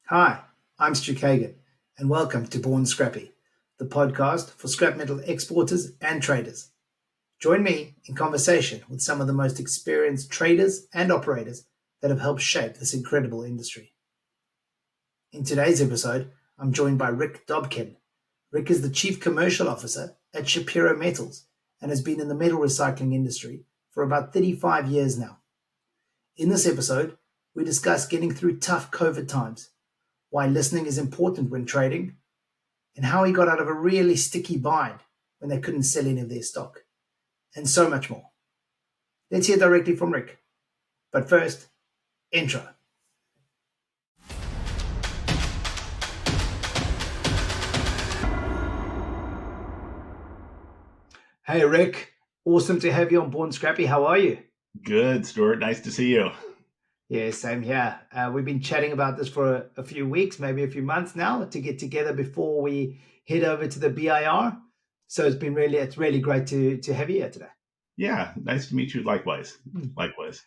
Hi, I'm Stu Kagan, and welcome to Born Scrappy, the podcast for scrap metal exporters and traders. Join me in conversation with some of the most experienced traders and operators that have helped shape this incredible industry. In today's episode, I'm joined by Rick Dobkin. Rick is the Chief Commercial Officer at Shapiro Metals and has been in the metal recycling industry for about 35 years now. In this episode, we discuss getting through tough COVID times, why listening is important when trading, and how he got out of a really sticky bind when they couldn't sell any of their stock, and so much more. Let's hear directly from Rick. But first, intro. Hey, Rick. Awesome to have you on Born Scrappy. How are you? Good, Stuart. Nice to see you. Yeah, same here. We've been chatting about this for a few weeks, maybe a few months now, to get together before we head over to the BIR. So it's really great to have you here today. Yeah, nice to meet you. Likewise. Likewise.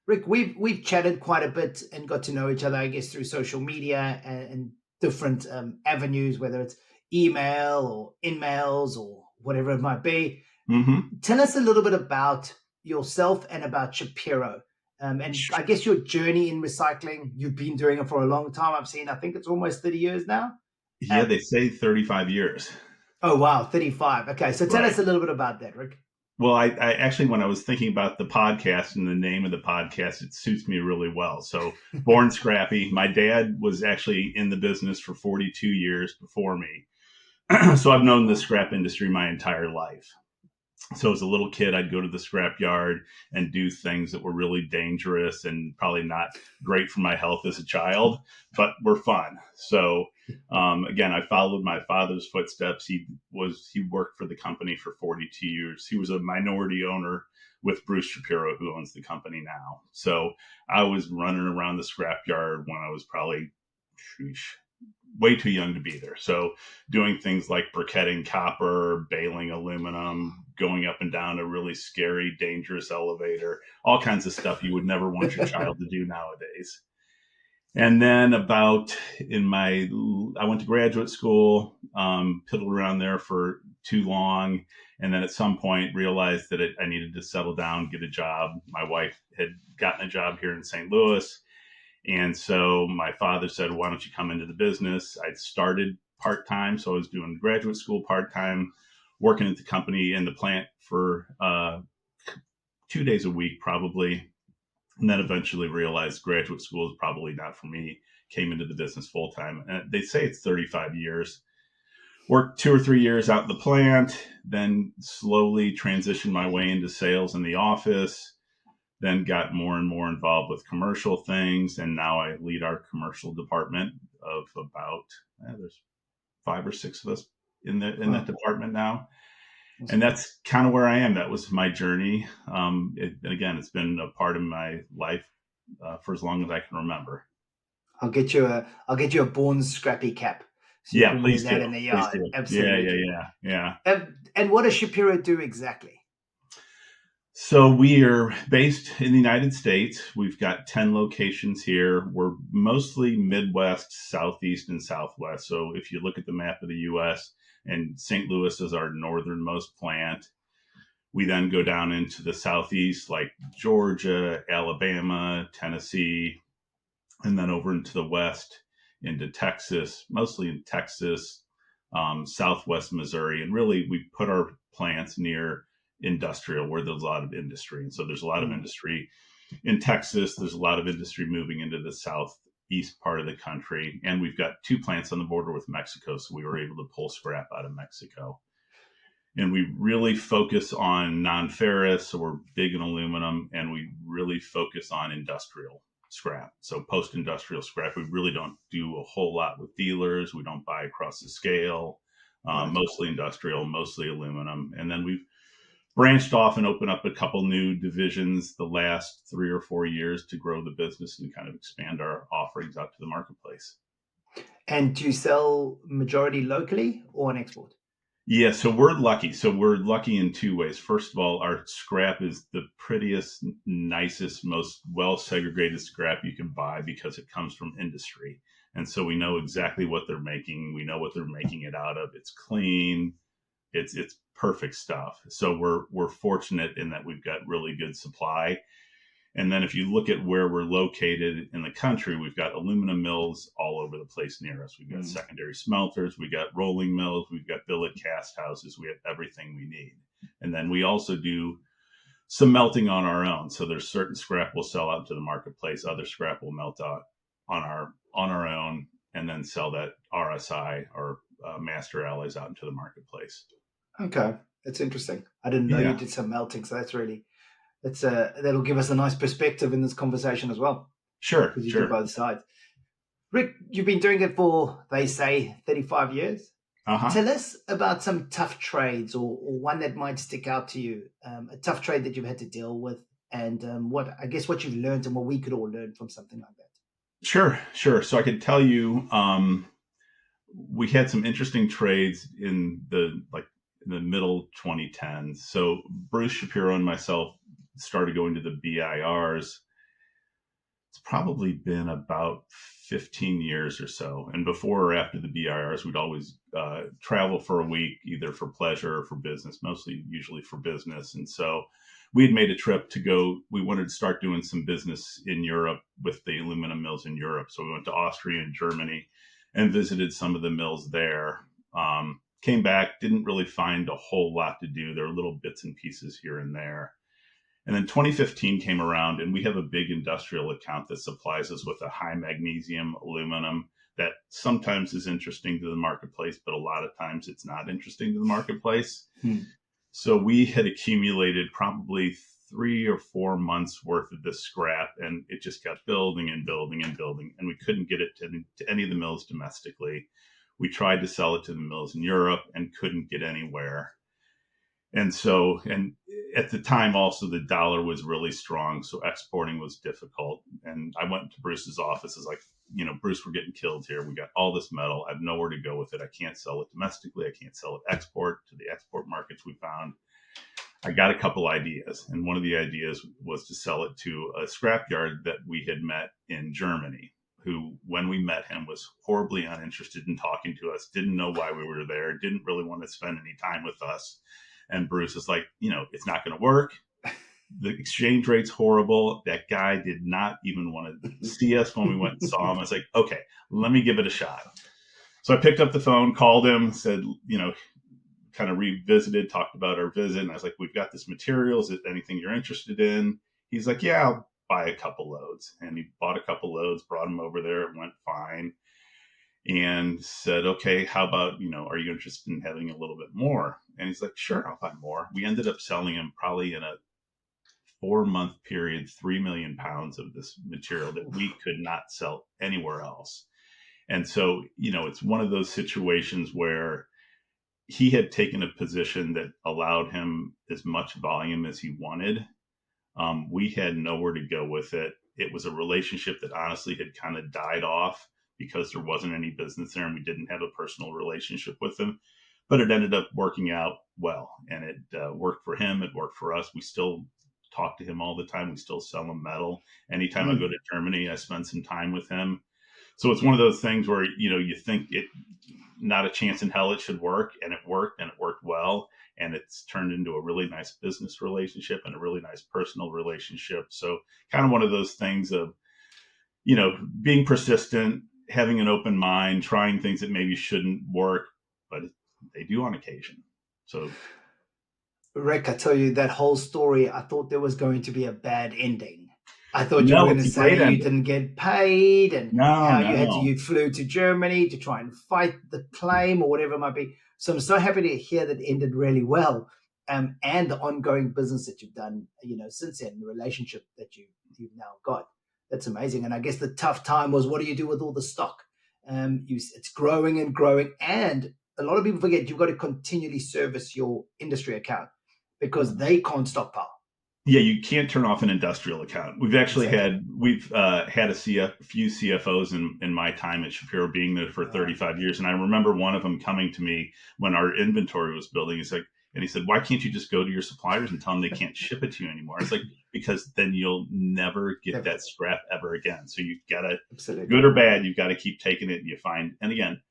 Rick, we've chatted quite a bit and got to know each other, I guess, through social media and different avenues, whether it's email or in-mails or whatever it might be. Mm-hmm. Tell us a little bit about yourself and about Shapiro. And I guess your journey in recycling, you've been doing it for a long time. I think it's almost 30 years now. Yeah, they say 35 years. Oh, wow, 35. Okay, so tell us a little bit about that, Rick. Well, I actually, when I was thinking about the podcast and the name of the podcast, it suits me really well. So, Born Scrappy. My dad was actually in the business for 42 years before me. So I've known the scrap industry my entire life. So as a little kid, I'd go to the scrap yard and do things that were really dangerous and probably not great for my health as a child, but were fun. So again, I followed my father's footsteps. He worked for the company for 42 years. He was a minority owner with Bruce Shapiro, who owns the company now. So I was running around the scrap yard when I was probably, way too young to be there. So doing things like briquetting copper, baling aluminum, going up and down a really scary, dangerous elevator, all kinds of stuff you would never want your child to do nowadays. And then I went to graduate school, piddled around there for too long. And then at some point realized that I needed to settle down, get a job. My wife had gotten a job here in St. Louis. And so my father said, why don't you come into the business? I'd started part-time. So I was doing graduate school part-time, working at the company in the plant for 2 days a week, probably. And then eventually realized graduate school is probably not for me. Came into the business full-time. And they say it's 35 years. Worked 2 or 3 years out in the plant, then slowly transitioned my way into sales in the office. Then got more and more involved with commercial things. And now I lead our commercial department of about, there's 5 or 6 of us in that department now. And that's kind of where I am. That was my journey. Again, it's been a part of my life for as long as I can remember. I'll get you a Born Scrappy cap. So yeah, please do. In the yard. Absolutely. Yeah. And what does Shapiro do exactly? So we are based in the United States. We've got 10 locations here. We're mostly Midwest, Southeast, and Southwest. So if you look at the map of the U.S., and St. Louis is our northernmost plant, we then go down into the Southeast, like Georgia, Alabama, Tennessee, and then over into the West, into Texas, mostly in Texas, Southwest Missouri. And really, we put our plants near industrial, where there's a lot of industry. And so there's a lot of industry in Texas. There's a lot of industry moving into the southeast part of the country. And we've got 2 plants on the border with Mexico. So we were able to pull scrap out of Mexico. And we really focus on non-ferrous. So we're big in aluminum, and we really focus on industrial scrap. So post-industrial scrap, we really don't do a whole lot with dealers. We don't buy across the scale, mostly industrial, mostly aluminum. And then we've branched off and opened up a couple new divisions the last 3 or 4 years to grow the business and kind of expand our offerings out to the marketplace. And do you sell majority locally or on export? Yeah, so we're lucky. So we're lucky in two ways. First of all, our scrap is the prettiest, nicest, most well segregated scrap you can buy because it comes from industry. And so we know exactly what they're making. We know what they're making it out of. It's clean. It's perfect stuff. So we're fortunate in that we've got really good supply. And then if you look at where we're located in the country, we've got aluminum mills all over the place near us. We've got secondary smelters, we've got rolling mills, we've got billet cast houses, we have everything we need. And then we also do some melting on our own. So there's certain scrap we'll sell out to the marketplace, other scrap will melt out on our own, and then sell that RSI or master alloys out into the marketplace. Okay, that's interesting. I didn't know you Yeah, did some melting, so that'll give us a nice perspective in this conversation as well, sure, because you do sure. both sides. Rick, you've been doing it for, they say, 35 years. Uh huh. Tell us about some tough trades, or one that might stick out to you, a tough trade that you've had to deal with, and what you've learned and what we could all learn from something like that. Sure, sure. So I can tell you, we had some interesting trades in the middle 2010s. So Bruce Shapiro and myself started going to the BIRs. It's probably been about 15 years or so. And before or after the BIRs, we'd always travel for a week, either for pleasure or for business, mostly usually for business. And so we had made a trip to go. We wanted to start doing some business in Europe with the aluminum mills in Europe. So we went to Austria and Germany and visited some of the mills there. Came back, didn't really find a whole lot to do. There were little bits and pieces here and there. And then 2015 came around, and we have a big industrial account that supplies us with a high magnesium aluminum that sometimes is interesting to the marketplace, but a lot of times it's not interesting to the marketplace. So we had accumulated probably 3 or 4 months worth of this scrap, and it just kept building and building and building, and we couldn't get it to any of the mills domestically. We tried to sell it to the mills in Europe and couldn't get anywhere. And at the time also the dollar was really strong, so exporting was difficult. And I went to Bruce's office. Is like, Bruce, we're getting killed here. We got all this metal. I have nowhere to go with it. I can't sell it domestically. I can't sell it export to the export markets we found. I got a couple ideas, and one of the ideas was to sell it to a scrapyard that we had met in Germany, who, when we met him, was horribly uninterested in talking to us, didn't know why we were there, didn't really want to spend any time with us. And Bruce is like, it's not going to work. The exchange rate's horrible. That guy did not even want to see us when we went and saw him. I was like, okay, let me give it a shot. So I picked up the phone, called him, said, kind of revisited, talked about our visit. And I was like, we've got this material. Is it anything you're interested in? He's like, yeah, I'll buy a couple loads. And he bought a couple loads, brought them over there. It went fine. And said, okay, how about, are you interested in having a little bit more? And he's like, sure, I'll buy more. We ended up selling him probably in a 4-month period, 3 million pounds of this material that we could not sell anywhere else. And so, it's one of those situations where he had taken a position that allowed him as much volume as he wanted. We had nowhere to go with it. It was a relationship that honestly had kind of died off because there wasn't any business there and we didn't have a personal relationship with him. But it ended up working out well, and it worked for him. It worked for us. We still talk to him all the time. We still sell him metal. Anytime I go to Germany, I spend some time with him. So it's one of those things where, you think it, not a chance in hell it should work, and it worked well. And it's turned into a really nice business relationship and a really nice personal relationship. So kind of one of those things of, being persistent, having an open mind, trying things that maybe shouldn't work, but they do on occasion. So, Rick, I tell you that whole story, I thought there was going to be a bad ending. I thought you were no, going to it's a great say you ending. didn't get paid and No, how no. you flew to Germany to try and fight the claim or whatever it might be. So I'm so happy to hear that it ended really well. And the ongoing business that you've done, since then, the relationship that you've now got. That's amazing. And I guess the tough time was, what do you do with all the stock? It's growing and growing. And a lot of people forget you've got to continually service your industry account because they can't stockpile. Yeah, you can't turn off an industrial account. We've actually Exactly. had a few CFOs in my time at Shapiro, being there for Uh, 35 years, and I remember one of them coming to me when our inventory was building. And he said, "Why can't you just go to your suppliers and tell them they can't ship it to you anymore?" It's like, because then you'll never get Never. that scrap ever again. So you gotta, Absolutely. good or bad, you've got to keep taking it. And you find, and again,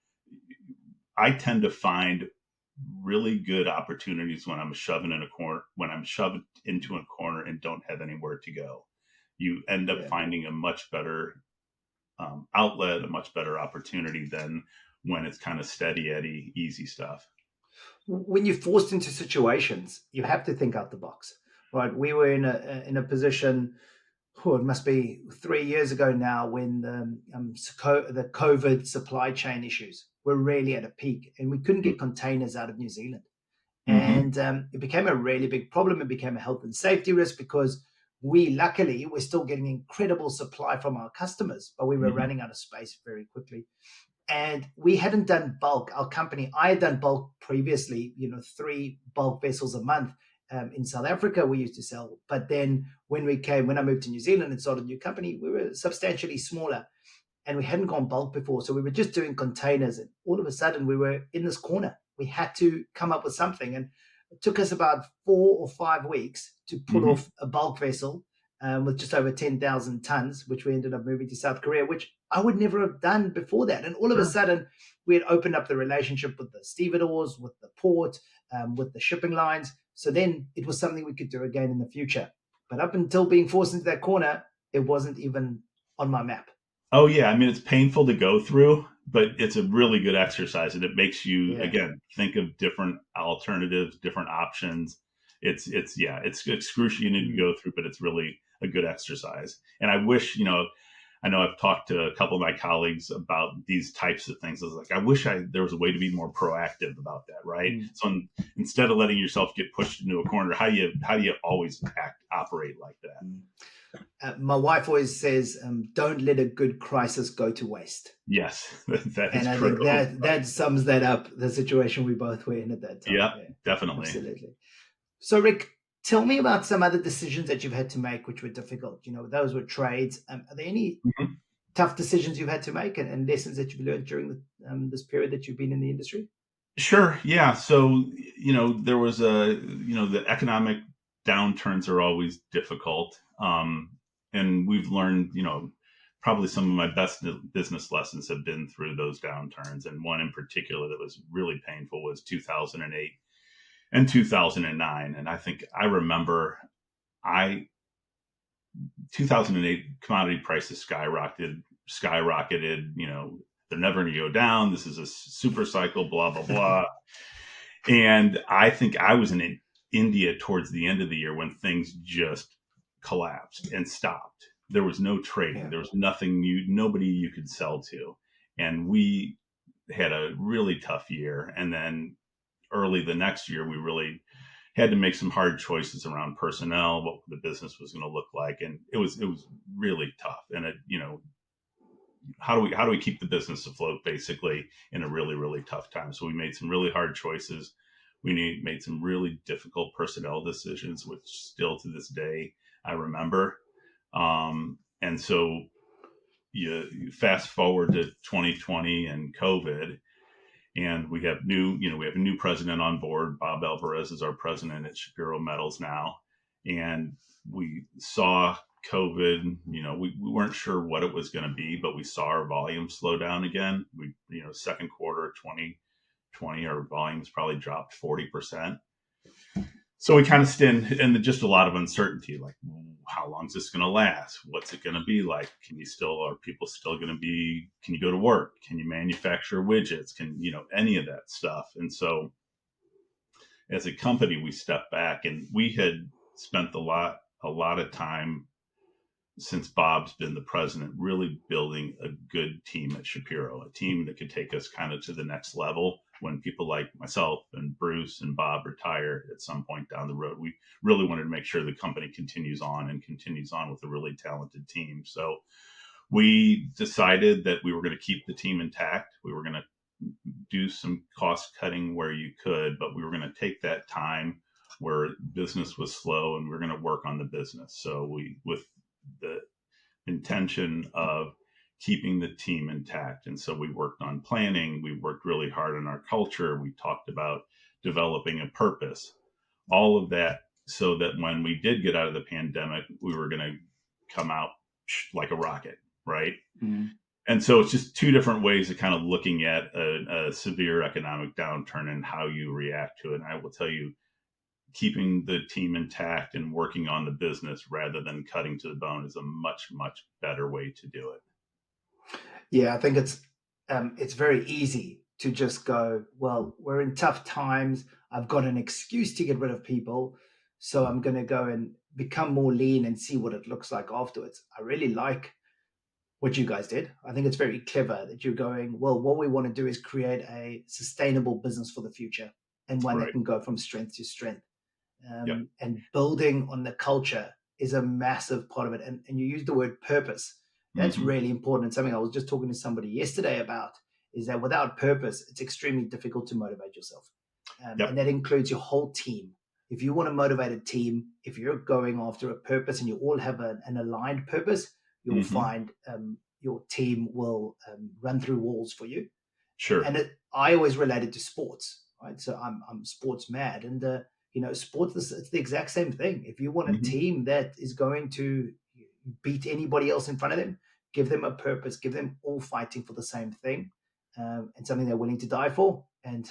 I tend to find really good opportunities when I'm shoving in a corner, when I'm shoved into a corner and don't have anywhere to go. You end up Yeah. finding a much better outlet, a much better opportunity than when it's kind of steady Eddie, easy stuff. When you're forced into situations, you have to think out the box, right? We were in a position. Oh, it must be 3 years ago now when the COVID supply chain issues were really at a peak, and we couldn't get containers out of New Zealand. Mm-hmm. And it became a really big problem. It became a health and safety risk because we luckily were still getting incredible supply from our customers, but we were Mm-hmm. running out of space very quickly. And we hadn't done bulk. Our company, I had done bulk previously, 3 bulk vessels a month. In South Africa, we used to sell. But then when I moved to New Zealand and started a new company, we were substantially smaller and we hadn't gone bulk before. So we were just doing containers. And all of a sudden, we were in this corner. We had to come up with something. And it took us about 4 or 5 weeks to pull Mm-hmm. off a bulk vessel with just over 10,000 tons, which we ended up moving to South Korea, which I would never have done before that. And all of a Sure. sudden, we had opened up the relationship with the stevedores, with the port, with the shipping lines. So then it was something we could do again in the future. But up until being forced into that corner, it wasn't even on my map. Oh yeah, I mean it's painful to go through, but it's a really good exercise, and it makes you Yeah. again think of different alternatives, different options. It's yeah, it's excruciating to Mm. go through, but it's really a good exercise. And I wish, I know I've talked to a couple of my colleagues about these types of things. I was like, I wish there was a way to be more proactive about that, right? Mm. So instead of letting yourself get pushed into a corner, how do you always operate like that? Mm. My wife always says, "Don't let a good crisis go to waste." Yes, that is And I think critical. that sums that up, the situation we both were in at that time. Yeah, Yeah, definitely. absolutely. So, Rick, tell me about some other decisions that you've had to make which were difficult. Those were trades. Are there any Mhm. tough decisions you've had to make and lessons that you've learned during this period that you've been in the industry? Sure. Yeah. So, there was the economic downturns are always difficult. And we've learned, probably some of my best business lessons have been through those downturns. And one in particular that was really painful was 2008 and 2009. And I think I remember I 2008 commodity prices skyrocketed. They're never going to go down. This is a super cycle, blah, blah, blah. And I think I was in India towards the end of the year when things just collapsed and stopped. There was no trading. Yeah. There was nobody you could sell to. And we had a really tough year. And then early the next year, we really had to make some hard choices around personnel, what the business was going to look like. And it was really tough. And how do we keep the business afloat basically in a really really tough time? So we made some really hard choices. Made some really difficult personnel decisions, which still to this day I remember. And so you fast forward to 2020 and COVID, and we have a new president on board. Bob Alvarez is our president at Shapiro Metals now, and we saw COVID. We weren't sure what it was going to be, but we saw our volume slow down again. Second quarter 2020, our volumes probably dropped 40%. So we kind of stand in just a lot of uncertainty, like how long is this going to last? What's it going to be like? Are people still going to can you go to work? Can you manufacture widgets? Any of that stuff. And so as a company, we stepped back and we had spent a lot of time since Bob's been the president, really building a good team at Shapiro, a team that could take us kind of to the next level when people like myself and Bruce and Bob retire at some point down the road. We really wanted to make sure the company continues on with a really talented team. So we decided that we were going to keep the team intact. We were going to do some cost cutting where you could, but we were going to take that time where business was slow and we're going to work on the business. So with the intention of keeping the team intact. And so we worked on planning. We worked really hard on our culture. We talked about developing a purpose, all of that, so that when we did get out of the pandemic, we were going to come out like a rocket, right? Mm-hmm. And so it's just two different ways of kind of looking at a severe economic downturn and how you react to it. And I will tell you, keeping the team intact and working on the business rather than cutting to the bone is a much, much better way to do it. Yeah, I think it's very easy to just go, well, we're in tough times. I've got an excuse to get rid of people, so I'm going to go and become more lean and see what it looks like afterwards. I really like what you guys did. I think it's very clever that you're going, well, what we want to do is create a sustainable business for the future and one that can go from strength to strength. And building on the culture is a massive part of it. And you use the word purpose. That's really important. And something I was just talking to somebody yesterday about is that without purpose, it's extremely difficult to motivate yourself. And that includes your whole team. If you want to motivate a team, if you're going after a purpose and you all have an aligned purpose, you'll find your team will run through walls for you. Sure. And I always relate it to sports, right? So I'm sports mad. And sports, it's the exact same thing. If you want a team that is going to beat anybody else in front of them, give them a purpose, give them all fighting for the same thing, and something they're willing to die for. And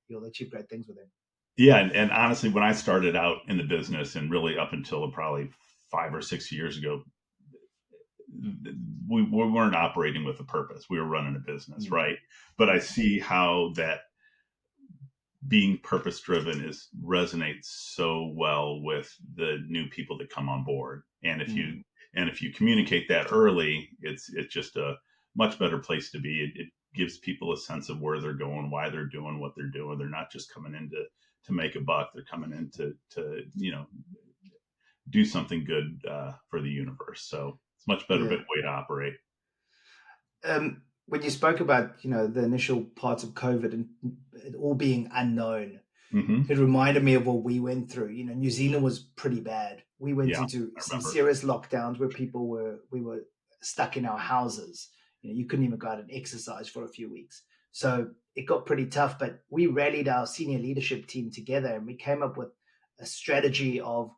you'll achieve great things with them. Yeah. And honestly, when I started out in the business and really up until probably 5 or 6 years ago, we weren't operating with a purpose. We were running a business, right? But I see how that being purpose driven resonates so well with the new people that come on board. And if you communicate that early, it's just a much better place to be. It gives people a sense of where they're going, why they're doing what they're doing. They're not just coming in to make a buck. They're coming in to do something good for the universe. So it's a much better way to operate. When you spoke about, the initial parts of COVID and it all being unknown, it reminded me of what we went through. New Zealand was pretty bad. We went into some serious lockdowns where we were stuck in our houses. You couldn't even go out and exercise for a few weeks. So it got pretty tough, but we rallied our senior leadership team together and we came up with a strategy of,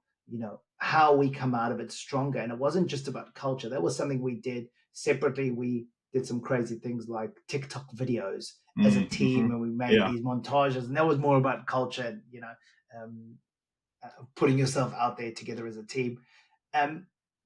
how we come out of it stronger. And it wasn't just about culture. That was something we did separately. We did some crazy things like TikTok videos as a team, and we made these montages, and that was more about culture, putting yourself out there together as a team.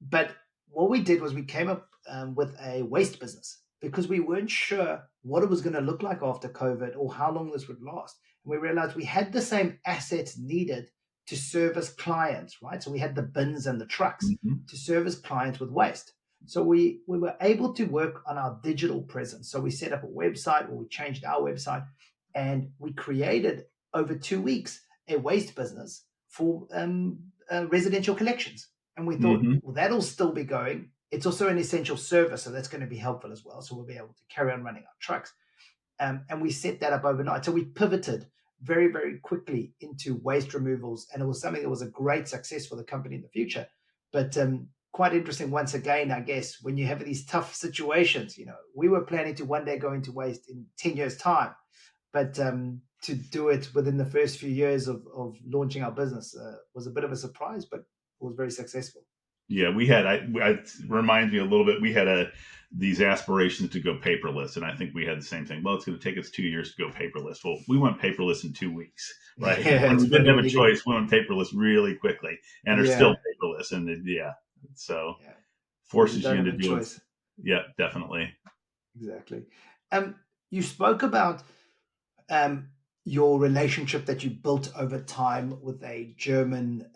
But what we did was we came up with a waste business because we weren't sure what it was going to look like after COVID or how long this would last. And we realized we had the same assets needed to service clients, right? So we had the bins and the trucks to service clients with waste. So we were able to work on our digital presence. So we set up a website, or we changed our website, and we created over 2 weeks a waste business for residential collections. And we thought, well, that'll still be going. It's also an essential service, so that's going to be helpful as well. So we'll be able to carry on running our trucks. And we set that up overnight. So we pivoted very, very quickly into waste removals. And it was something that was a great success for the company in the future. But quite interesting once again, I guess, when you have these tough situations. We were planning to one day go into waste in 10 years' time. But to do it within the first few years of launching our business was a bit of a surprise, but it was very successful. Yeah, we had, it reminds me a little bit, we had these aspirations to go paperless. And I think we had the same thing. Well, it's going to take us 2 years to go paperless. Well, we went paperless in 2 weeks, right? When we didn't have a choice, we went paperless really quickly and are still paperless. And so forces you into doing choice. Yeah, definitely. Exactly. You spoke about your relationship that you built over time with a German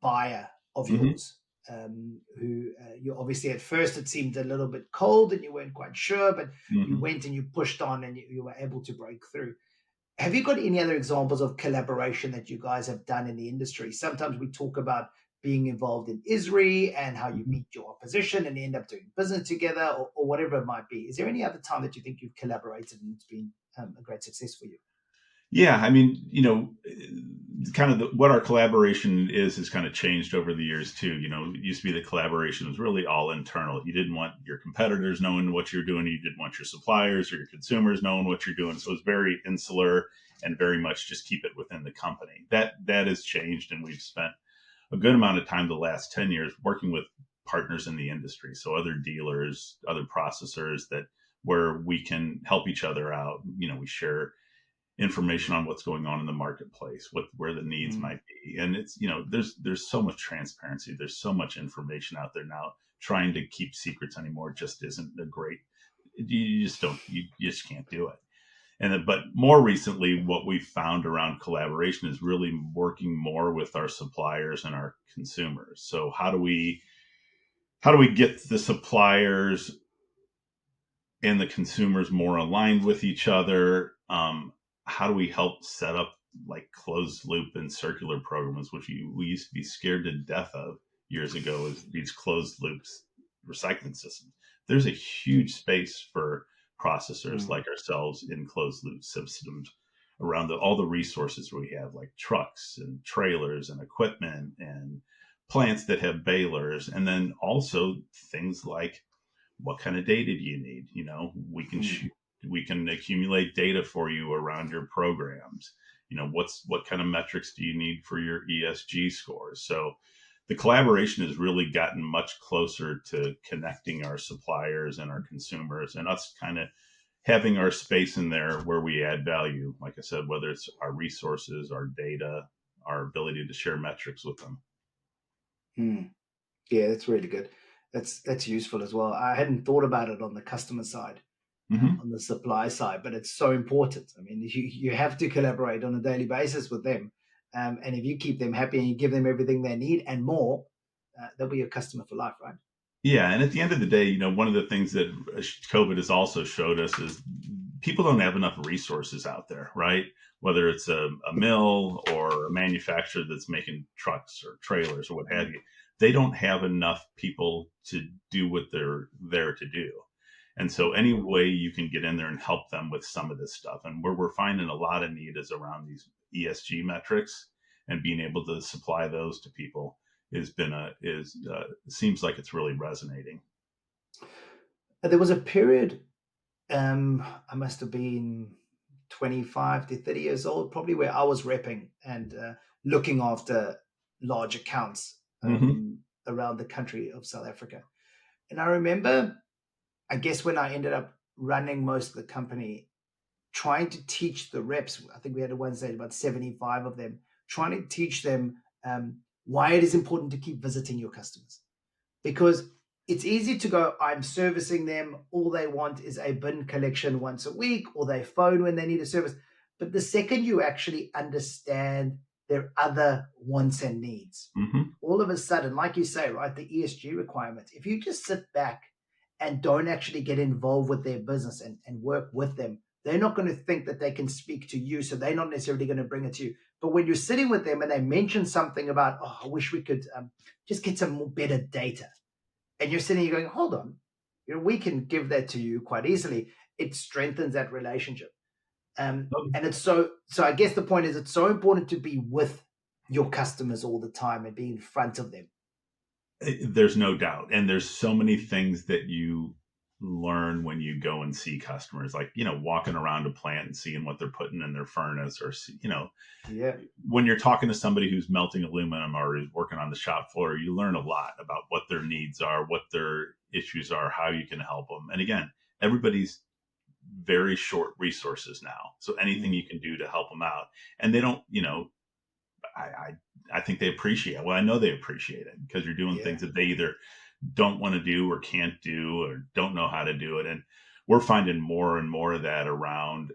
buyer of yours, who you obviously at first it seemed a little bit cold and you weren't quite sure, but you went and you pushed on and you were able to break through. Have you got any other examples of collaboration that you guys have done in the industry? Sometimes we talk about being involved in ISRI and how you meet your opposition and end up doing business together or whatever it might be. Is there any other time that you think you've collaborated and it's been a great success for you? Yeah, I mean, kind of what our collaboration is kind of changed over the years too. It used to be that collaboration was really all internal. You didn't want your competitors knowing what you're doing. You didn't want your suppliers or your consumers knowing what you're doing. So it was very insular and very much just keep it within the company. That has changed, and we've spent a good amount of time the last 10 years working with partners in the industry. So other dealers, other processors that where we can help each other out. We share information on what's going on in the marketplace, where the needs might be. And it's, there's so much transparency. There's so much information out there now. Trying to keep secrets anymore just isn't a great, you just don't, you just can't do it. But more recently, what we've found around collaboration is really working more with our suppliers and our consumers. So how do we get the suppliers and the consumers more aligned with each other? How do we help set up like closed loop and circular programs, which we used to be scared to death of years ago, is these closed loops recycling systems. There's a huge space for processors like ourselves in closed loop systems around all the resources we have, like trucks and trailers and equipment and plants that have balers, and then also things like what kind of data do you need? We can accumulate data for you around your programs. What kind of metrics do you need for your ESG scores? So the collaboration has really gotten much closer to connecting our suppliers and our consumers, and us kind of having our space in there where we add value. Like I said, whether it's our resources, our data, our ability to share metrics with them. Yeah, that's really good. That's useful as well. I hadn't thought about it on the customer side, Mm-hmm. on the supply side, but it's so important. I mean, you have to collaborate on a daily basis with them, and if you keep them happy and you give them everything they need and more, they'll be your customer for life, right? Yeah, and at the end of the day, one of the things that COVID has also showed us is people don't have enough resources out there, right? Whether it's a mill or a manufacturer that's making trucks or trailers or what have you, they don't have enough people to do what they're there to do. And so any way you can get in there and help them with some of this stuff, and where we're finding a lot of need is around these ESG metrics, and being able to supply those to people seems like it's really resonating. There was a period, I must have been 25 to 30 years old, probably, where I was repping and looking after large accounts Mm-hmm. around the country of South Africa. And I remember, I guess, when I ended up running most of the company, trying to teach the reps, I think we had at one stage about 75 of them, trying to teach them why it is important to keep visiting your customers. Because it's easy to go, I'm servicing them. All they want is a bin collection once a week, or they phone when they need a service. But the second you actually understand their other wants and needs, all of a sudden, like you say, right, the ESG requirements, if you just sit back and don't actually get involved with their business and work with them, they're not going to think that they can speak to you. So they're not necessarily going to bring it to you. But when you're sitting with them and they mention something about, oh, I wish we could just get some more better data. And you're sitting here going, hold on, we can give that to you quite easily. It strengthens that relationship. And it's so I guess the point is, it's so important to be with your customers all the time and be in front of them. There's no doubt. And there's so many things that you learn when you go and see customers, like, walking around a plant and seeing what they're putting in their furnace, or, Yeah. when you're talking to somebody who's melting aluminum or is working on the shop floor, you learn a lot about what their needs are, what their issues are, how you can help them. And again, everybody's very short resources now. So anything you can do to help them out. And they don't, I think they appreciate it. Well, I know they appreciate it because you're doing things that they either don't want to do or can't do or don't know how to do it. And we're finding more and more of that around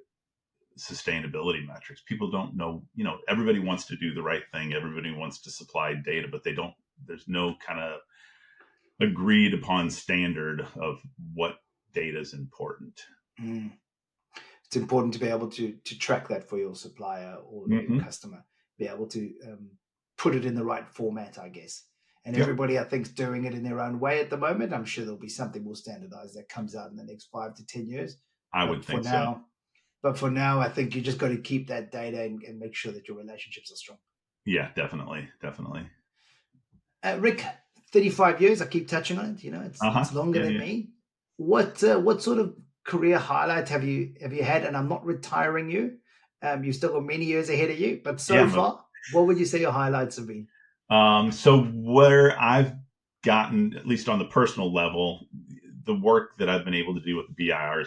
sustainability metrics. People don't know, everybody wants to do the right thing. Everybody wants to supply data, but there's no kind of agreed upon standard of what data is important. It's important to be able to track that for your supplier or your customer, be able to put it in the right format, I guess. And everybody, I think, is doing it in their own way at the moment. I'm sure there'll be something more standardized that comes out in the next 5 to 10 years. I would think so. But for now, I think you just got to keep that data and make sure that your relationships are strong. Yeah, definitely. Definitely. Rick, 35 years. I keep touching on it. It's longer Yeah, than yeah. me. What sort of career highlight have you had? And I'm not retiring you. You've still got many years ahead of you. But so Yeah. far, what would you say your highlights have been? So where I've gotten, at least on the personal level, the work that I've been able to do with the BIR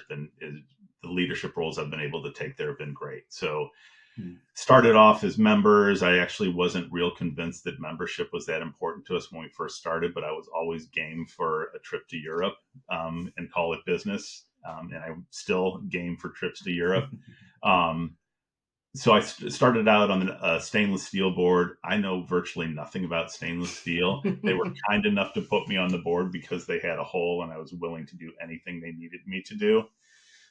the leadership roles I've been able to take there have been great. So Hmm. started off as members. I actually wasn't real convinced that membership was that important to us when we first started, but I was always game for a trip to Europe and call it business. And I'm still game for trips to Europe. Um, so I started out on a stainless steel board. I know virtually nothing about stainless steel. They were kind enough to put me on the board because they had a hole and I was willing to do anything they needed me to do.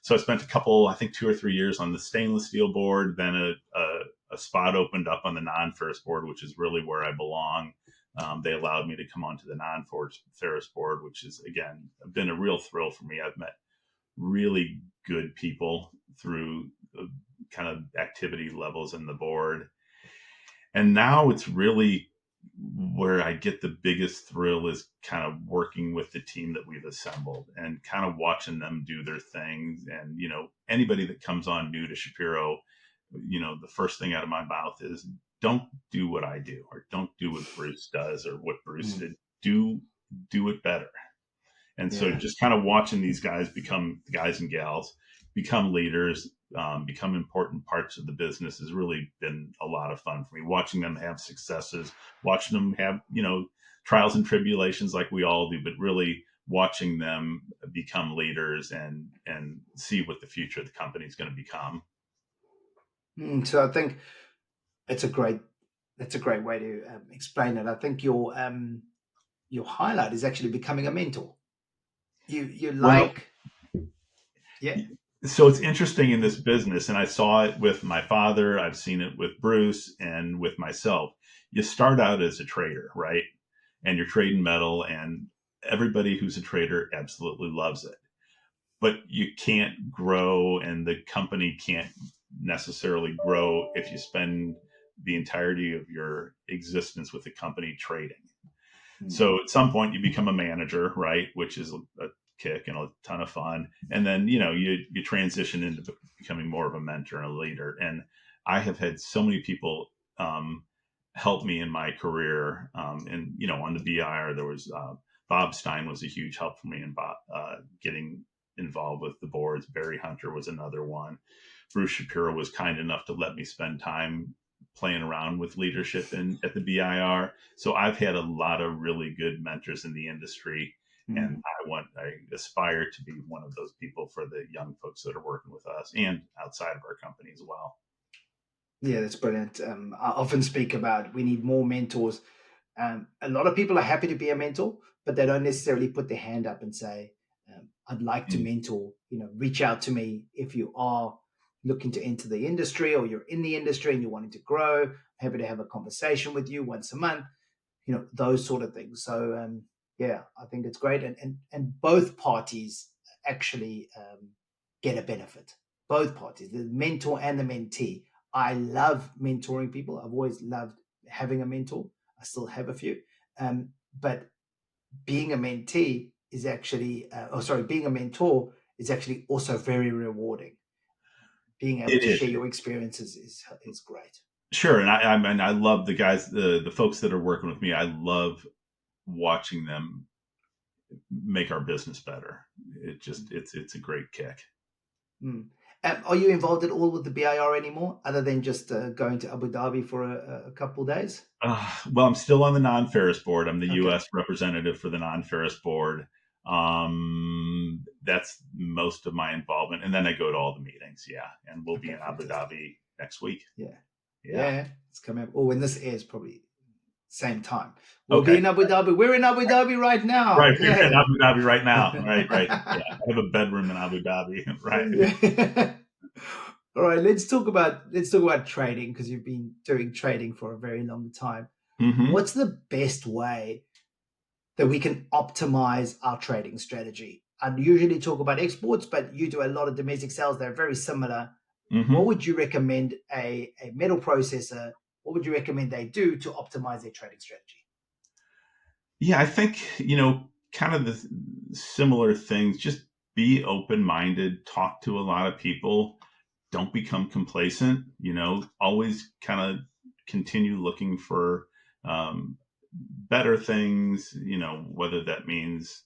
So I spent I think 2 or 3 years on the stainless steel board. Then a spot opened up on the non-ferrous board, which is really where I belong. They allowed me to come onto the non-ferrous board, which is, again, been a real thrill for me. I've met really good people through kind of activity levels in the board. And now it's really where I get the biggest thrill is kind of working with the team that we've assembled and kind of watching them do their things. And, anybody that comes on new to Shapiro, the first thing out of my mouth is don't do what I do or don't do what Bruce does or what Bruce did. Do it better. And so just kind of watching these guys become guys and gals, become leaders, become important parts of the business has really been a lot of fun for me. Watching them have successes, watching them have, trials and tribulations like we all do, but really watching them become leaders and see what the future of the company is going to become. So I think it's a great way to explain it. I think your highlight is actually becoming a mentor. You Well, like, yeah. so it's interesting in this business, and I saw it with my father. I've seen it with Bruce and with myself. You start out as a trader, right? And you're trading metal, and everybody who's a trader absolutely loves it. But you can't grow, and the company can't necessarily grow if you spend the entirety of your existence with the company trading. So at some point you become a manager, right? Which is a kick and a ton of fun. And then, you transition into becoming more of a mentor and a leader. And I have had so many people help me in my career. And, on the BIR, there was Bob Stein was a huge help for me in getting involved with the boards. Barry Hunter was another one. Bruce Shapiro was kind enough to let me spend time playing around with leadership at the BIR. So I've had a lot of really good mentors in the industry, and I aspire to be one of those people for the young folks that are working with us and outside of our company as well. Yeah, that's brilliant. I often speak about we need more mentors. A lot of people are happy to be a mentor, but they don't necessarily put their hand up and say, I'd like to mentor. Reach out to me if you are looking to enter the industry or you're in the industry and you're wanting to grow. I'm happy to have a conversation with you once a month, those sort of things. So, yeah, I think it's great. And both parties actually get a benefit. Both parties, the mentor and the mentee. I love mentoring people. I've always loved having a mentor. I still have a few. But being a mentee is actually, being a mentor is actually also very rewarding. Being able It to is. share your experiences is great. Sure. And I love the guys, the folks that are working with me. I love watching them make our business better. It's a great kick. Are you involved at all with the BIR anymore, other than just going to Abu Dhabi for a couple of days? Well, I'm still on the non-ferrous board. I'm the Okay. U.S. representative for the non-ferrous board. That's most of my involvement, and then I go to all the meetings. Yeah, and we'll be in Abu Dhabi next week. Yeah, it's coming up. Oh, when this airs, probably same time. We'll be Okay. in Abu Dhabi. We're in Abu Dhabi right now. Right, we're in Abu Dhabi right now. Right. Yeah, I have a bedroom in Abu Dhabi. Right. Yeah. All right, let's talk about trading, because you've been doing trading for a very long time. Mm-hmm. What's the best way that we can optimize our trading strategy? I usually talk about exports, but you do a lot of domestic sales. They're very similar. what Hmm. would you recommend a metal processor, what would you recommend they do to optimize their trading strategy? Yeah, I think, kind of the similar things. Just be open minded, talk to a lot of people, don't become complacent, always kind of continue looking for um, better things, whether that means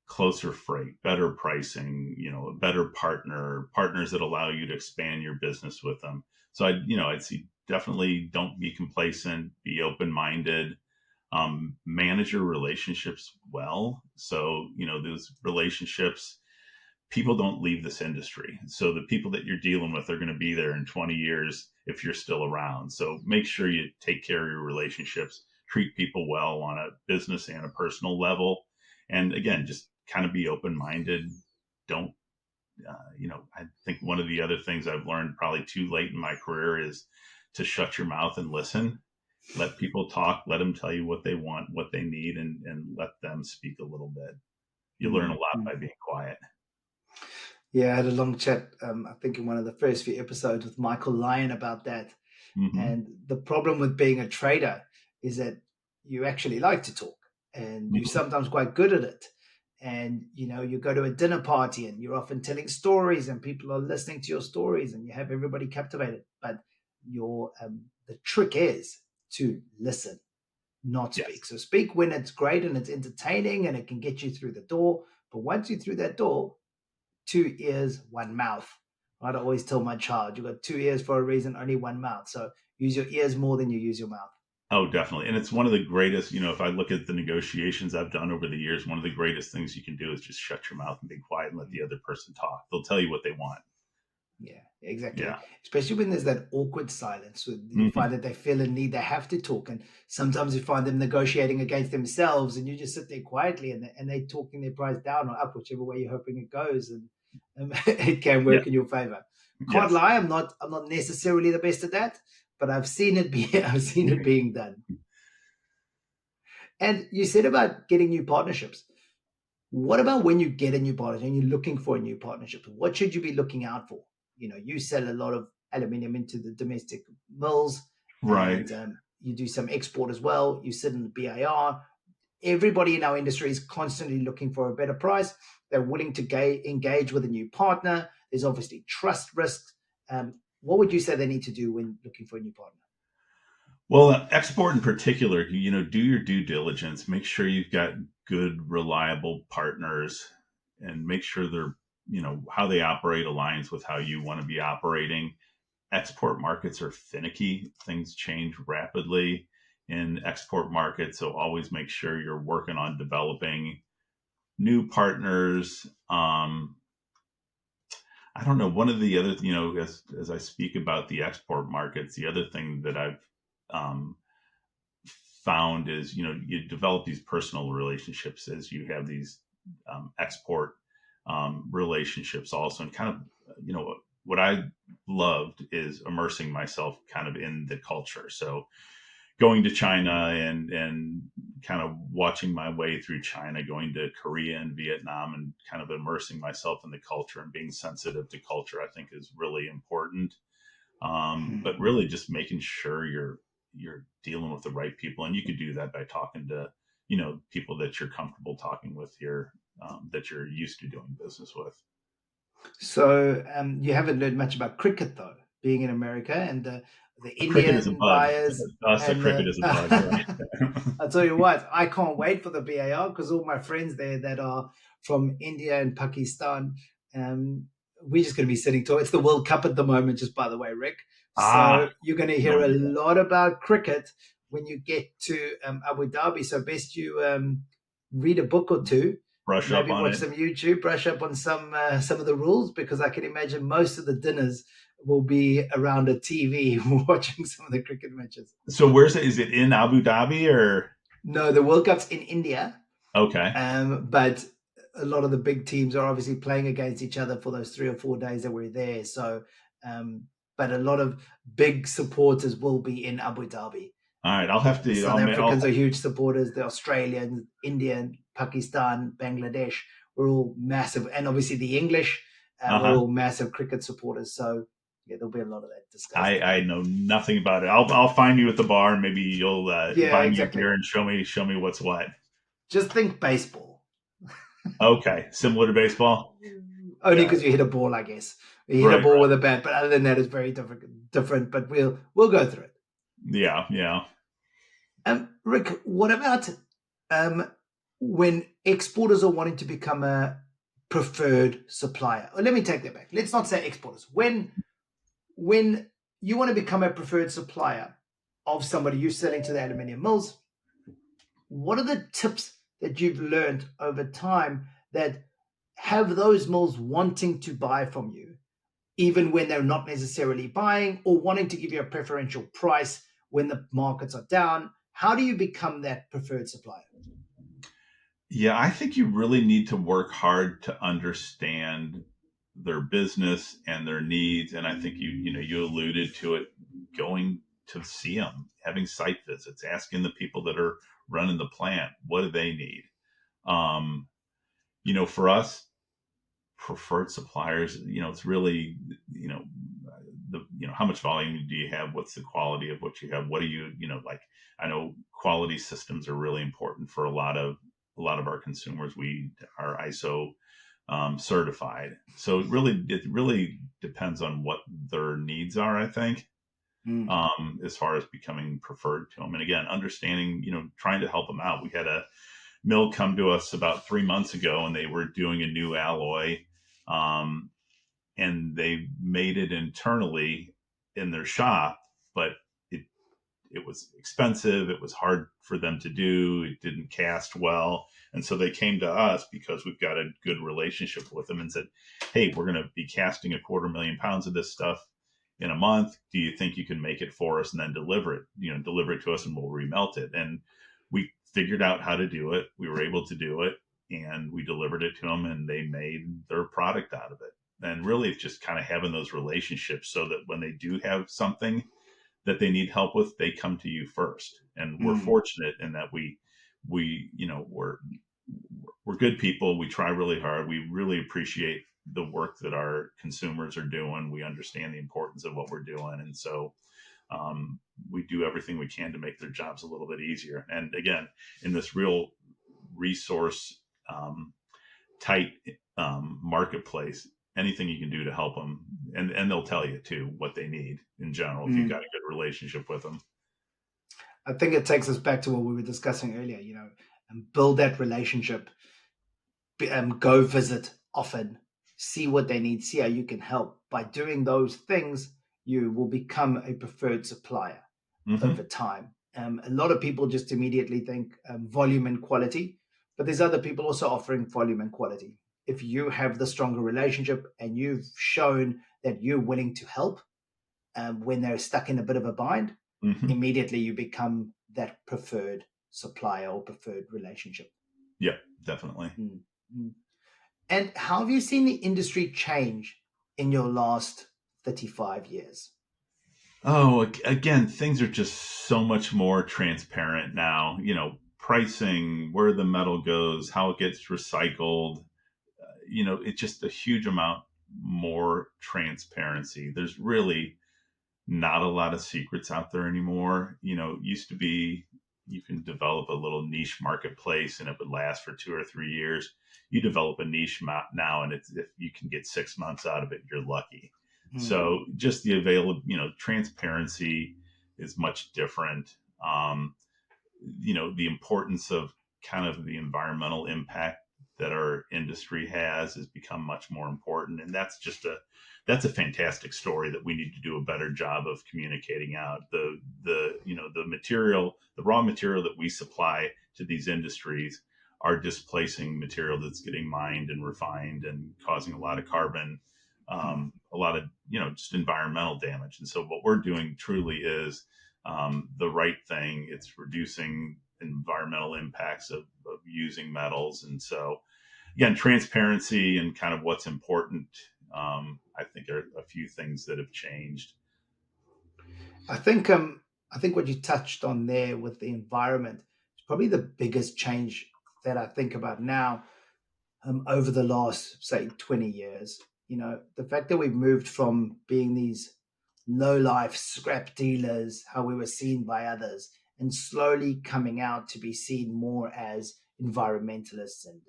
closer freight, better pricing, a better partners that allow you to expand your business with them. So I'd see definitely don't be complacent, be open minded, manage your relationships well. So, those relationships, people don't leave this industry. So the people that you're dealing with are going to be there in 20 years if you're still around. So make sure you take care of your relationships, treat people well on a business and a personal level. And again, just kind of be open minded. Don't, I think one of the other things I've learned probably too late in my career is to shut your mouth and listen. Let people talk, let them tell you what they want, what they need, and let them speak a little bit. You learn a lot Mm-hmm. by being quiet. Yeah, I had a long chat, I think in one of the first few episodes with Michael Lyon about that. Mm-hmm. And the problem with being a trader is that you actually like to talk and you're sometimes quite good at it. And you go to a dinner party and you're often telling stories and people are listening to your stories and you have everybody captivated. But your the trick is to listen, not speak. Yes. So speak when it's great and it's entertaining and it can get you through the door. But once you're through that door, two ears, one mouth. Right? I always tell my child, you've got two ears for a reason, only one mouth. So use your ears more than you use your mouth. Oh, definitely. And it's one of the greatest, if I look at the negotiations I've done over the years, one of the greatest things you can do is just shut your mouth and be quiet and let the other person talk. They'll tell you what they want. Yeah, exactly. Yeah. Especially when there's that awkward silence, when you Hmm. find that they feel a need, they have to talk. And sometimes you find them negotiating against themselves and you just sit there quietly and they're talking their price down or up, whichever way you're hoping it goes. And it can Yeah. work in your favor. Can't Yes. lie, I'm not necessarily the best at that, but I've seen it be I've seen it being done. And you said about getting new partnerships. What about when you get a new partnership and you're looking for a new partnership? What should you be looking out for? You sell a lot of aluminium into the domestic mills Right. and you do some export as well. You sit in the BAR. Everybody in our industry is constantly looking for a better price. They're willing to engage with a new partner. There's obviously trust risks. What would you say they need to do when looking for a new partner? Well, export in particular, do your due diligence. Make sure you've got good, reliable partners and make sure they're, how they operate aligns with how you want to be operating. Export markets are finicky. Things change rapidly in export markets. So always make sure you're working on developing new partners. I don't know. One of the other, as I speak about the export markets, the other thing that I've um, found is, you develop these personal relationships as you have these export relationships also. And kind of, what I loved is immersing myself kind of in the culture. So going to China and kind of watching my way through China, going to Korea and Vietnam and kind of immersing myself in the culture and being sensitive to culture, I think is really important. But really just making sure you're dealing with the right people, and you could do that by talking to people that you're comfortable talking with here, that you're used to doing business with. So you haven't learned much about cricket though, being in America and the A cricket is a Indian bug. buyers Us, a and cricket is a bug, right? I'll tell you what, I can't wait for the BAR because all my friends there that are from India and Pakistan, um, we're just going to be sitting talking. It's the World Cup at the moment, just by the way, Rick. So Ah, you're going to no hear a idea. lot about cricket when you get to Abu Dhabi. So best you read a book or two, Brush up maybe on watch it. some YouTube, brush up on some of the rules because I can imagine most of the dinners will be around a TV watching some of the cricket matches. So where's it? Is it in Abu Dhabi or? No, the World Cup's in India, Okay. but a lot of the big teams are obviously playing against each other for those 3 or 4 days that we're there. So, um, but a lot of big supporters will be in Abu Dhabi. All right. I'll have The to. South Africans are huge supporters. The Australians, Indian, Pakistan, Bangladesh, we're all massive, and obviously the English, we're uh-huh. all massive cricket supporters. So Yeah, there'll be a lot of that discussed. I know nothing about it. I'll find you at the bar, and maybe you'll Yeah, buy me a exactly. beer and show me what's what. Just think baseball. Okay, similar to baseball. Only Yeah, because you hit a ball, I guess. You hit a right, ball right. with a bat, but other than that, it's very different. Different, but we'll go through it. Yeah, yeah. Rick, what about um, when exporters are wanting to become a preferred supplier? Or let me take that back. Let's not say exporters. When you want to become a preferred supplier of somebody you're selling to the aluminium mills, what are the tips that you've learned over time that have those mills wanting to buy from you, even when they're not necessarily buying, or wanting to give you a preferential price when the markets are down? How do you become that preferred supplier? Yeah, I think you really need to work hard to understand their business and their needs. And I think you alluded to it, going to see them, having site visits, asking the people that are running the plant, what do they need? Um, for us, preferred suppliers, it's really, you know, how much volume do you have? What's the quality of what you have? What do like, I know quality systems are really important for a lot of our consumers. We are ISO certified. So it really depends on what their needs are, I think, Mm. as far as becoming preferred to them. And again, understanding, trying to help them out. We had a mill come to us about 3 months ago, and they were doing a new alloy. Um, and they made it internally in their shop, but it it was expensive. It was hard for them to do. It didn't cast well. And so they came to us because we've got a good relationship with them and said, hey, we're going to be casting 250,000 pounds of this stuff in a month. Do you think you can make it for us and then deliver it to us, and we'll remelt it? And we figured out how to do it. We were able to do it, and we delivered it to them, and they made their product out of it. And really, it's just kind of having those relationships so that when they do have something that they need help with, they come to you first. And we're Mm. fortunate in that we're good people. We try really hard. We really appreciate the work that our consumers are doing. We understand the importance of what we're doing, and so we do everything we can to make their jobs a little bit easier. And again, in this real resource tight marketplace, anything you can do to help them, and they'll tell you too what they need in general if you've got Mm. a good relationship with them. I think it takes us back to what we were discussing earlier, and build that relationship, go visit often, see what they need, see how you can help. By doing those things, you will become a preferred supplier over Mm-hmm. time. A lot of people just immediately think volume and quality, but there's other people also offering volume and quality. If you have the stronger relationship and you've shown that you're willing to help when they're stuck in a bit of a bind, Mm-hmm. immediately you become that preferred supplier or preferred relationship. Yep, definitely. Mm. And how have you seen the industry change in your last 35 years? Oh, again, things are just so much more transparent now. Pricing, where the metal goes, how it gets recycled. It's just a huge amount more transparency. There's really not a lot of secrets out there anymore. It used to be you can develop a little niche marketplace and it would last for 2 or 3 years. You develop a niche now, and it's, if you can get 6 months out of it, you're lucky. Mm. So just the available, transparency is much different. The importance of kind of the environmental impact that our industry has become much more important, and that's a fantastic story that we need to do a better job of communicating out. The raw material that we supply to these industries are displacing material that's getting mined and refined and causing a lot of carbon, a lot of just environmental damage. And so what we're doing truly is the right thing. It's reducing environmental impacts of using metals. And so, again, transparency and kind of what's important, I think, are a few things that have changed. I think I think what you touched on there with the environment is probably the biggest change that I think about now over the last say 20 years. The fact that we've moved from being these low life scrap dealers, how we were seen by others, and slowly coming out to be seen more as environmentalists and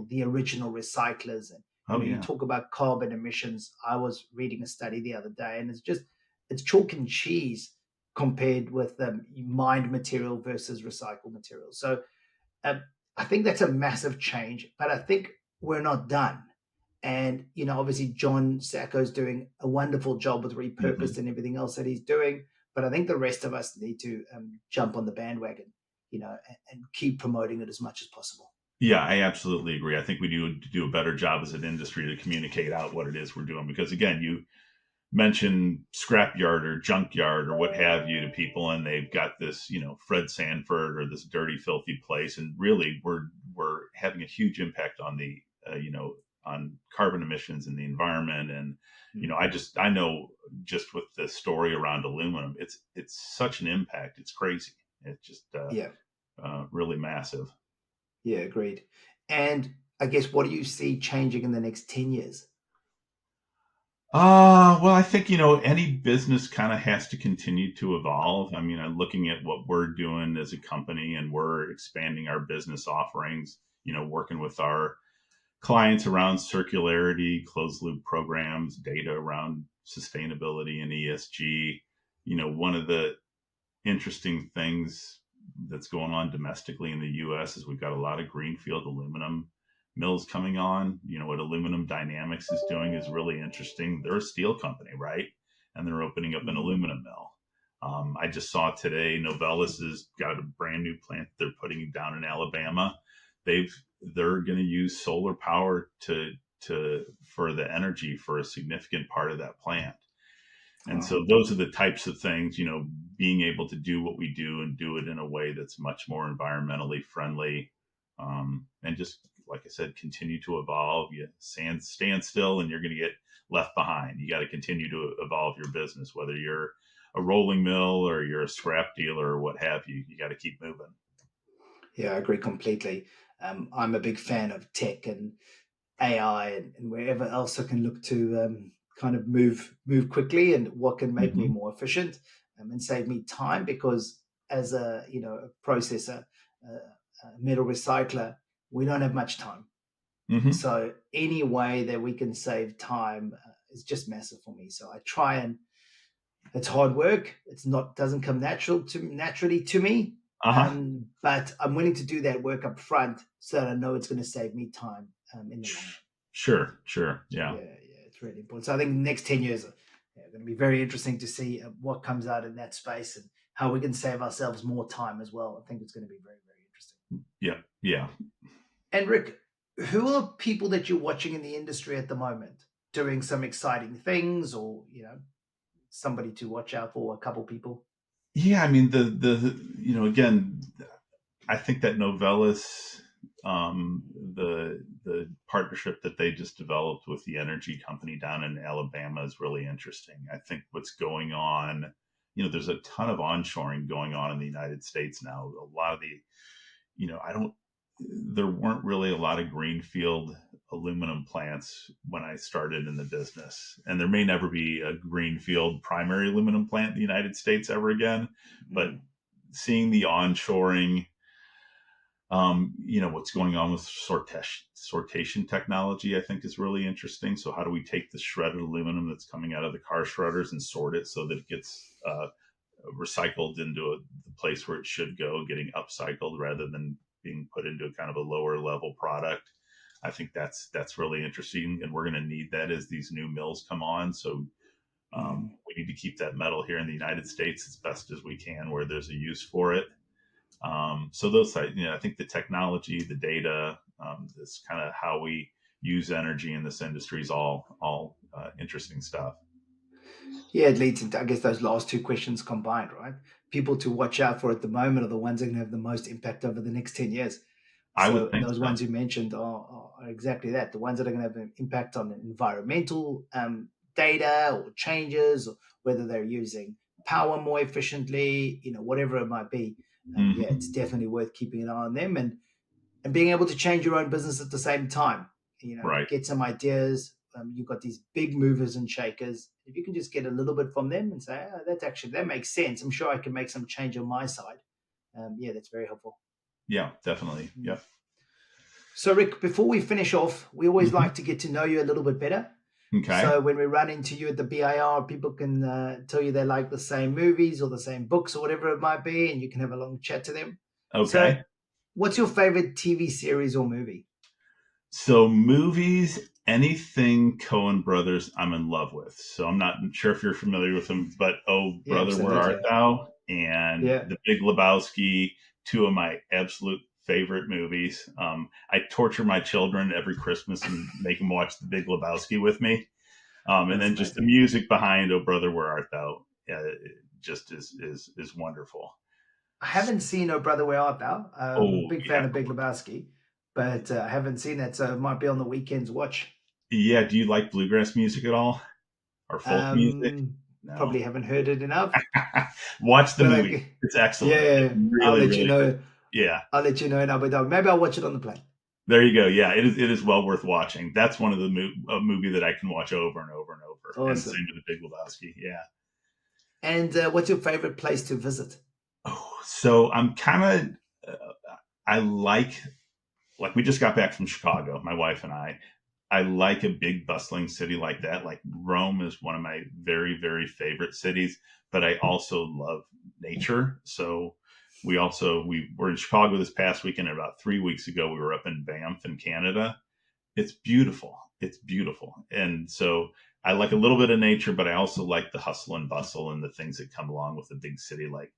the original recyclers. And Oh you yeah. talk about carbon emissions. I was reading a study the other day, and it's chalk and cheese compared with mined material versus recycled material. So um, I think that's a massive change, but I think we're not done. And obviously John Sacco's doing a wonderful job with Hmm. repurposed and everything else that he's doing. But I think the rest of us need to jump on the bandwagon, and keep promoting it as much as possible. Yeah, I absolutely agree. I think we do a better job as an industry to communicate out what it is we're doing because again, you mention scrapyard or junkyard or what have you to people, and they've got this, Fred Sanford or this dirty, filthy place, and really we're having a huge impact on the, on carbon emissions in the environment, and Mm. I know just with the story around aluminum, it's such an impact, it's crazy, it's just Yeah, really massive. yeah, agreed. And I guess, what do you see changing in the next 10 years? Well, I think, any business kind of has to continue to evolve. I mean, I'm looking at what we're doing as a company and we're expanding our business offerings, working with our clients around circularity, closed loop programs, data around sustainability and ESG. One of the interesting things that's going on domestically in the US is we've got a lot of greenfield aluminum mills coming on. What Aluminum Dynamics is doing is really interesting. They're a steel company, right? And they're opening up an Mm. aluminum mill. I just saw today Novelis has got a brand new plant they're putting down in Alabama. They're going to use solar power to for the energy for a significant part of that plant. And Wow. so those are the types of things, being able to do what we do and do it in a way that's much more environmentally friendly. And just, like I said, continue to evolve. You stand still and you're going to get left behind. You got to continue to evolve your business, whether you're a rolling mill or you're a scrap dealer or what have you. You got to keep moving. Yeah, I agree completely. I'm a big fan of tech and AI, and wherever else I can look to kind of move quickly, and what can make me Hmm. more efficient, and save me time. Because as a processor, a metal recycler, we don't have much time. Hmm. So any way that we can save time is just massive for me. So I try, and it's hard work. It's not doesn't come naturally to me. Uh huh. But I'm willing to do that work up front so that I know it's going to save me time in the long run. Sure. Sure. Yeah. Yeah, yeah, it's really important. So I think the next 10 years are going to be very interesting to see what comes out in that space, and how we can save ourselves more time as well. I think it's going to be very, very interesting. Yeah. Yeah. And Rick, who are people that you're watching in the industry at the moment doing some exciting things, or, somebody to watch out for, a couple people? Yeah. I mean, again, I think that Novellus, the partnership that they just developed with the energy company down in Alabama is really interesting. I think what's going on, there's a ton of onshoring going on in the United States now. A lot of the, I don't, there weren't really a lot of greenfield aluminum plants when I started in the business, and there may never be a greenfield primary aluminum plant in the United States ever again. But Mm. seeing the onshoring, what's going on with sortation technology, I think is really interesting. So how do we take the shredded aluminum that's coming out of the car shredders and sort it so that it gets recycled into the place where it should go, getting upcycled rather than being put into a kind of a lower level product. I think that's really interesting, and we're going to need that as these new mills come on. So Mm. we need to keep that metal here in the United States as best as we can, where there's a use for it. So those, I think the technology, the data, this kind of how we use energy in this industry is all interesting stuff. Yeah, it leads into, I guess, those last two questions combined, right? People to watch out for at the moment are the ones that are going to have the most impact over the next 10 years. I would So think those so. ones you mentioned are exactly that. The ones that are going to have an impact on environmental data or changes, or whether they're using power more efficiently, whatever it might be. Yeah, it's Hmm. definitely worth keeping an eye on them, and being able to change your own business at the same time. Right. Get some ideas, you've got these big movers and shakers. If you can just get a little bit from them and say, oh, that makes sense. I'm sure I can make some change on my side. That's very helpful. Yeah, definitely. Mm. Yep. So, Rick, before we finish off, we always Mhm. like to get to know you a little bit better. Okay. So when we run into you at the BIR, people can tell you they like the same movies or the same books or whatever it might be, and you can have a long chat to them. Okay. So what's your favorite TV series or movie? So movies, anything Coen Brothers, I'm in love with. So I'm not sure if you're familiar with them, but Oh Yeah, Brother, Where absolutely. Art Thou? And Yeah. The Big Lebowski, two of my absolute favorite movies. I torture my children every Christmas and make them watch The Big Lebowski with me. And That's then just the amazing. music behind Oh Brother, Where Art Thou? Just is wonderful. I haven't seen Oh Brother, Where Art Thou? Oh, Big you fan have of to Big watch. Lebowski, but I haven't seen that, so it might be on the weekend's watch. Yeah, do you like bluegrass music at all or folk music? No. Probably haven't heard it enough, Watch the but movie. It's excellent. It's yeah, I'll really, let you really good. know. Yeah. I'll let you know in Abu Dhabi. Maybe I'll watch it on the plane. There you go. Yeah, it is well worth watching. That's one of the movie that I can watch over and over and over. And Awesome. same with The Big Lebowski. Yeah. And what's your favorite place to visit? Oh, so I'm kind of I like we just got back from Chicago, my wife and I. I like a big bustling city like that. Like Rome is one of my very, very favorite cities, but I also love nature. So we were in Chicago this past weekend, and about 3 weeks ago, we were up in Banff in Canada. It's beautiful. It's beautiful. And so I like a little bit of nature, but I also like the hustle and bustle and the things that come along with a big city, like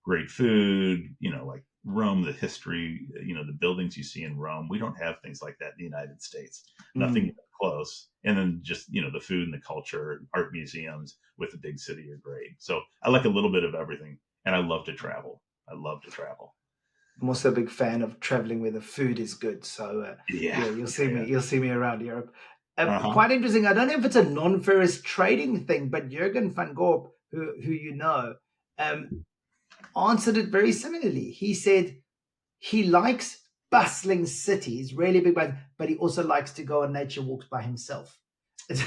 great food, like Rome, the history, the buildings you see in Rome. We don't have things like that in the United States. Nothing even close. And then just, the food and the culture, art museums with a big city are great. So I like a little bit of everything, and I love to travel. I love to travel. I'm also a big fan of traveling where the food is good. So Yeah. you'll see me. Yeah. You'll see me around Europe. Uh-huh. Quite interesting. I don't know if it's a non-ferrous trading thing, but Jurgen van Gorp, who answered it very similarly. He said he likes bustling cities, really big, but he also likes to go on nature walks by himself. It's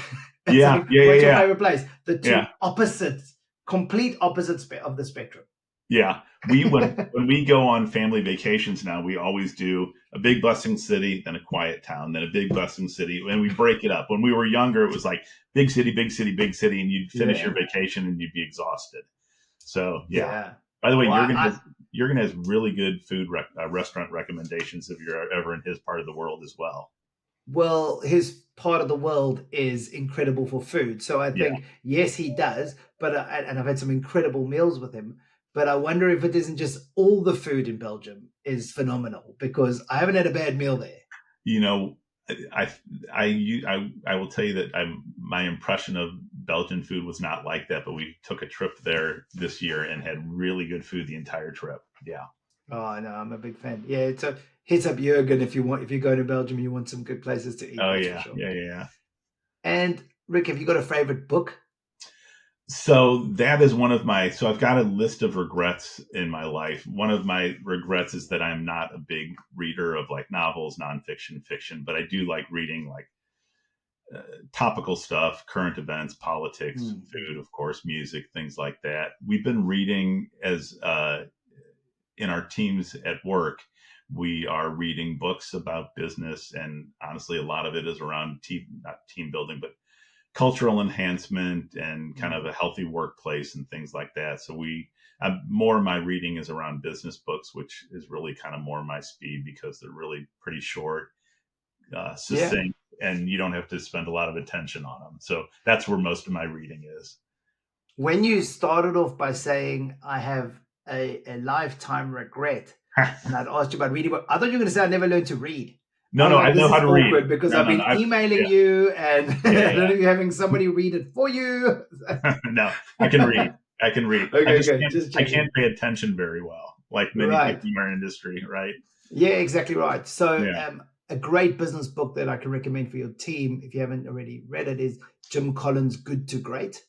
Yeah. like, Yeah. what's your Yeah. favorite place? The two Yeah. opposites, complete opposites of the spectrum. Yeah. When we go on family vacations now, we always do a big bustling city, then a quiet town, then a big bustling city, and we break it up. When we were younger, it was like big city, big city, big city, and you'd finish your vacation and you'd be exhausted. So yeah. By the way, Well, Jurgen has really good food restaurant recommendations if you're ever in his part of the world as well. Well, his part of the world is incredible for food. So I Yeah. think, yes, he does. But and I've had some incredible meals with him. But I wonder if it isn't just all the food in Belgium is phenomenal, because I haven't had a bad meal there. I will tell you that my impression of Belgian food was not like that, but we took a trip there this year and had really good food the entire trip. Yeah. Oh no, I'm a big fan. Yeah, so hit up Jurgen if you go to Belgium and you want some good places to eat. Oh That's yeah. for sure. Yeah. And Rick, have you got a favorite book? So that is so I've got a list of regrets in my life. One of my regrets is that I'm not a big reader of like novels, nonfiction, fiction, but I do like reading like topical stuff, current events, politics, food, of course, music, things like that. We've been reading as in our teams at work. We are reading books about business, and honestly, a lot of it is around not team building, but cultural enhancement and kind of a healthy workplace and things like that. So more of my reading is around business books, which is really kind of more my speed because they're really pretty short, succinct, and you don't have to spend a lot of attention on them. So that's where most of my reading is. When you started off by saying I have a lifetime regret, and I'd asked you about reading, but I thought you were going to say I never learned to read. No, I know how to read. Because I've been emailing you, and I don't know if you're having somebody read it for you. No, I can read. Okay, I can't pay attention very well, like many people in our industry, right? Yeah, exactly right. So Yeah. a great business book that I can recommend for your team, if you haven't already read it, is Jim Collins' Good to Great.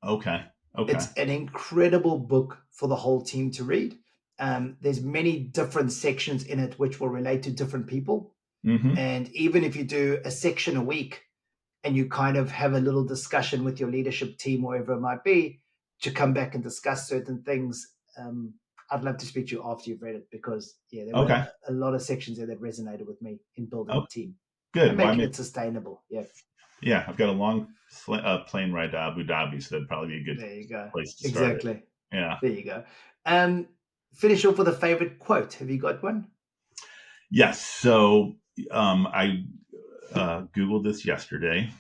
Okay. It's an incredible book for the whole team to read. There's many different sections in it which will relate to different people. Mm-hmm. And even if you do a section a week, and you kind of have a little discussion with your leadership team, wherever it might be, to come back and discuss certain things. I'd love to speak to you after you've read it, because there were Okay. a lot of sections there that resonated with me in building Oh, a team good. and making it sustainable. Yeah, I've got a long plane ride to Abu Dhabi, so that'd probably be a good There you go. place to start Exactly. it. Yeah. There you go. Finish off with a favorite quote. Have you got one? Yes. So I Googled this yesterday,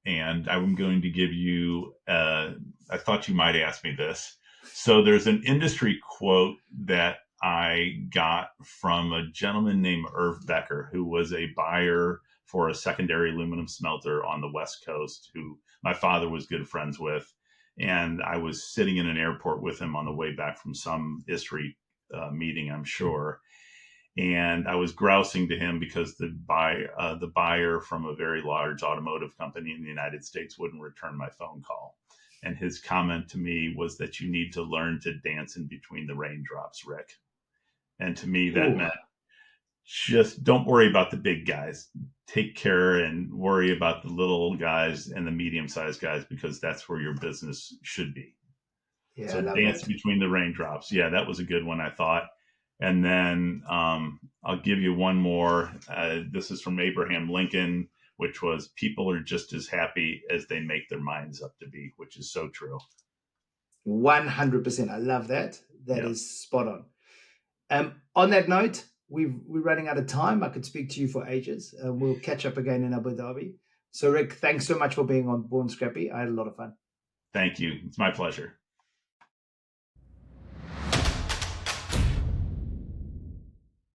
and I'm going to give you, I thought you might ask me this. So there's an industry quote that I got from a gentleman named Irv Becker, who was a buyer for a secondary aluminum smelter on the West Coast, who my father was good friends with. And I was sitting in an airport with him on the way back from some ISRI meeting, I'm sure. And I was grousing to him because the buyer from a very large automotive company in the United States wouldn't return my phone call. And his comment to me was that you need to learn to dance in between the raindrops, Rick. And to me, that meant just don't worry about the big guys. Take care and worry about the little guys and the medium-sized guys, because that's where your business should be. Yeah, So I love dance that. between the raindrops. Yeah, that was a good one, I thought. And then I'll give you one more. This is from Abraham Lincoln, which was, people are just as happy as they make their minds up to be, which is so true. 100%. I love that. That is spot on. On that note, we're running out of time. I could speak to you for ages. We'll catch up again in Abu Dhabi. So, Rick, thanks so much for being on Born Scrappy. I had a lot of fun. Thank you. It's my pleasure.